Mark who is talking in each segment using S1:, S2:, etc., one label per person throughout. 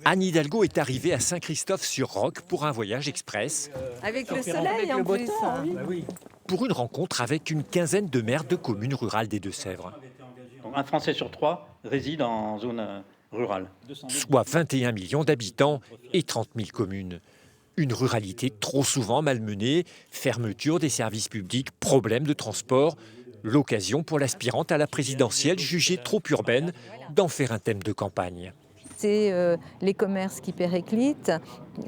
S1: Anne Hidalgo est arrivée à Saint-Christophe-sur-Roc pour un voyage express,
S2: Avec le soleil en plus.
S1: pour une rencontre avec une quinzaine de maires de communes rurales des Deux-Sèvres,
S3: Donc, un Français sur trois réside en zone rurale.
S1: soit 21 millions d'habitants et 30 000 communes. Une ruralité trop souvent malmenée, fermeture des services publics, problèmes de transport. L'occasion pour l'aspirante à la présidentielle, jugée trop urbaine, d'en faire un thème de campagne.
S2: C'est les commerces qui périclitent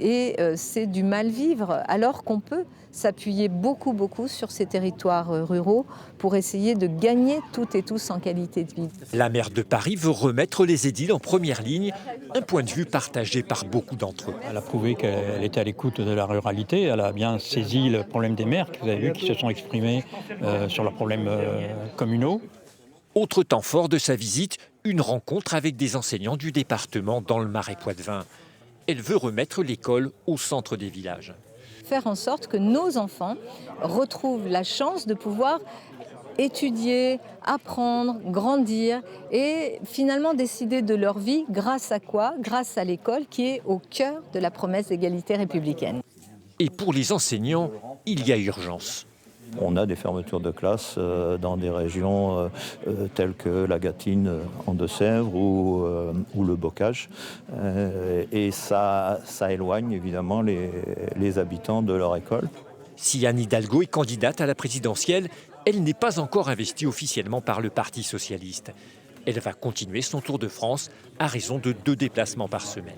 S2: et c'est du mal-vivre, alors qu'on peut s'appuyer beaucoup sur ces territoires ruraux pour essayer de gagner toutes et tous en qualité de vie.
S1: La maire de Paris veut remettre les édiles en première ligne, un point de vue partagé par beaucoup d'entre eux.
S4: Elle a prouvé qu'elle était à l'écoute de la ruralité, elle a bien saisi le problème des maires, que vous avez vu, qui se sont exprimés sur leurs problèmes communaux.
S1: Autre temps fort de sa visite, une rencontre avec des enseignants du département dans le Marais Poitevin. Elle veut remettre l'école au centre des villages.
S2: Faire en sorte que nos enfants retrouvent la chance de pouvoir étudier, apprendre, grandir et finalement décider de leur vie grâce à quoi? Grâce à l'école qui est au cœur de la promesse d'égalité républicaine.
S1: Et pour les enseignants, il y a urgence.
S5: On a des fermetures de classes dans des régions telles que la Gâtine en Deux-Sèvres ou le Bocage. Et ça éloigne évidemment les habitants de leur école.
S1: Si Anne Hidalgo est candidate à la présidentielle, elle n'est pas encore investie officiellement par le Parti socialiste. Elle va continuer son tour de France à raison de 2 déplacements par semaine.